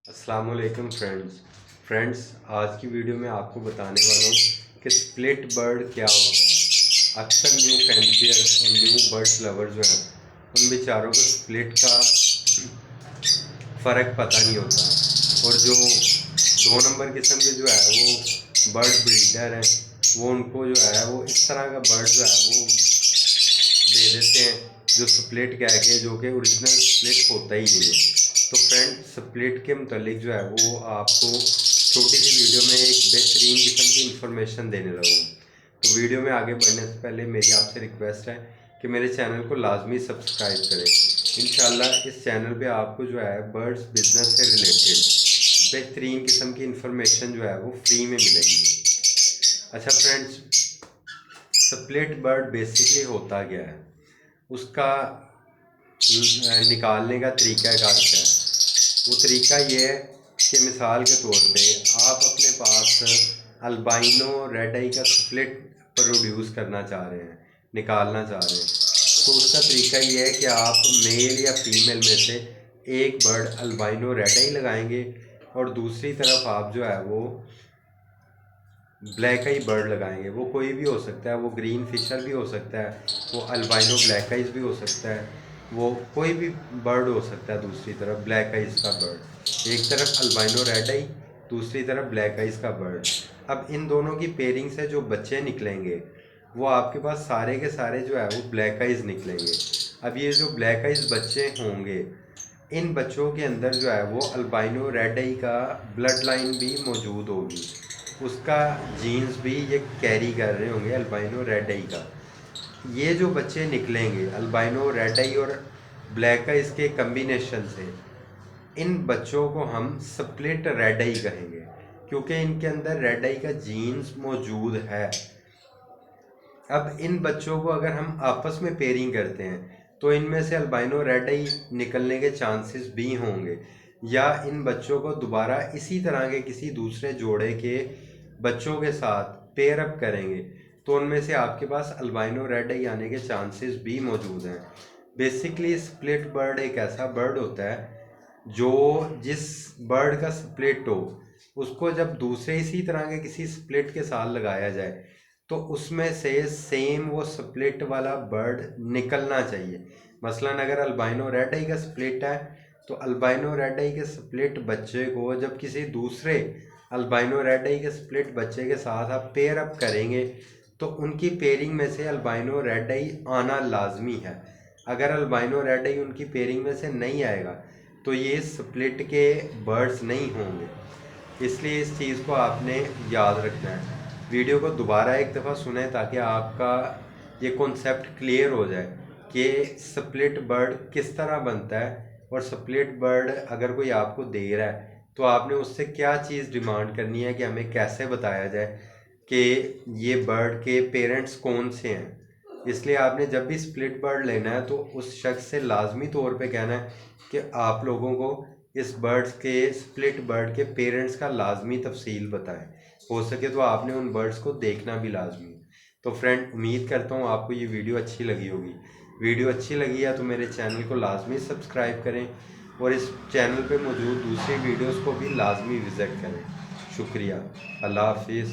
अस्सलाम वालेकुम फ्रेंड्स, आज की वीडियो में आपको बताने वाला हूँ कि स्प्लिट बर्ड क्या होता है। अक्सर न्यू फैंसियर्स और न्यू बर्ड्स लवर जो हैं उन बेचारों को स्प्लिट का फ़र्क पता नहीं होता, और जो 2 नंबर किस्म के जो है वो बर्ड ब्रीडर हैं वो उनको जो है वो इस तरह का बर्ड जो है वो दे देते हैं जो स्प्लिट कह के, जो कि ओरिजिनल स्प्लिट होता ही नहीं है। तो फ्रेंड, स्प्लिट के मतलब जो है वो आपको छोटी सी वीडियो में एक बेहतरीन किस्म की इंफॉर्मेशन देने लगा हूँ। तो वीडियो में आगे बढ़ने से पहले मेरी आपसे रिक्वेस्ट है कि मेरे चैनल को लाजमी सब्सक्राइब करें। इंशाल्लाह इस चैनल पे आपको जो है बर्ड्स बिजनेस से रिलेटेड बेहतरीन किस्म की इंफॉर्मेशन जो है वो फ्री में मिलेगी। अच्छा फ्रेंड्स, स्प्लिट बर्ड बेसिकली होता क्या है, उसका निकालने का तरीका कार क्या है। वो तरीका ये है कि मिसाल के तौर पे आप अपने पास अल्बाइनो रेड आई का स्प्लिट प्रोड्यूस करना चाह रहे हैं, निकालना चाह रहे हैं, तो उसका तरीका ये है कि आप मेल या फीमेल में से एक बर्ड अल्बाइनो रेड आई लगाएंगे और दूसरी तरफ आप जो है वो ब्लैक आई बर्ड लगाएंगे। वो कोई भी हो सकता है, वो ग्रीन फिशर भी हो सकता है, वो अल्बाइनो ब्लैक आइज भी हो सकता है, वो कोई भी बर्ड हो सकता है। दूसरी तरफ ब्लैक आइज का बर्ड, एक तरफ अल्बाइनो रेड आई, दूसरी तरफ ब्लैक आइज का बर्ड। अब इन दोनों की पेयरिंग से जो बच्चे निकलेंगे वो आपके पास सारे के सारे जो है वो ब्लैक आइज निकलेंगे। अब ये जो ब्लैक आइज बच्चे होंगे, इन बच्चों के अंदर जो है वो अल्बाइनो रेड आई का ब्लड लाइन भी मौजूद होगी, उसका जीन्स भी ये कैरी कर रहे होंगे अल्बाइनो रेड आई का। ये जो बच्चे निकलेंगे अल्बाइनो रेड आई और ब्लैक आई इसके कम्बिनेशन से, इन बच्चों को हम स्प्लिट रेड आई कहेंगे, क्योंकि इनके अंदर रेड आई का जीन्स मौजूद है। अब इन बच्चों को अगर हम आपस में पेयरिंग करते हैं तो इनमें से अल्बाइनो रेड आई निकलने के चांसेस भी होंगे, या इन बच्चों को दोबारा इसी तरह के किसी दूसरे जोड़े के बच्चों के साथ पेयर अप करेंगे तो उनमें से आपके पास अल्बाइनो रेड आई आने के चांसेस भी मौजूद हैं। बेसिकली स्प्लिट बर्ड एक ऐसा बर्ड होता है जो जिस बर्ड का स्प्लिट हो उसको जब दूसरे इसी तरह के किसी स्प्लिट के साथ लगाया जाए तो उसमें से सेम वो स्प्लिट वाला बर्ड निकलना चाहिए। मसलन अगर अल्बाइनो रेड आई का स्प्लिट है तो अल्बाइनो रेड आई के स्प्लिट बच्चे को जब किसी दूसरे अल्बाइनो रेड आई के स्प्लिट बच्चे के साथ आप पेयर अप करेंगे तो उनकी पेयरिंग में से अल्बाइनो रेड आई आना लाजमी है। अगर अल्बाइनो रेड आई उनकी पेयरिंग में से नहीं आएगा तो ये स्प्लिट के बर्ड्स नहीं होंगे। इसलिए इस चीज़ को आपने याद रखना है। वीडियो को दोबारा एक दफ़ा सुने ताकि आपका ये कॉन्सेप्ट क्लियर हो जाए कि स्प्लिट बर्ड किस तरह बनता है, और स्प्लिट बर्ड अगर कोई आपको दे रहा है तो आपने उससे क्या चीज़ डिमांड करनी है कि हमें कैसे बताया जाए कि ये बर्ड के पेरेंट्स कौन से हैं। इसलिए आपने जब भी स्प्लिट बर्ड लेना है तो उस शख्स से लाजमी तौर पे कहना है कि आप लोगों को इस बर्ड्स के स्प्लिट बर्ड के पेरेंट्स का लाजमी तफसील बताएं। हो सके तो आपने उन बर्ड्स को देखना भी लाजमी। तो फ्रेंड, उम्मीद करता हूँ आपको ये वीडियो अच्छी लगी होगी। वीडियो अच्छी लगी है तो मेरे चैनल को लाजमी सब्सक्राइब करें और इस चैनल पे मौजूद दूसरी वीडियोस को भी लाजमी विज़िट करें। शुक्रिया। अल्लाह हाफिज़।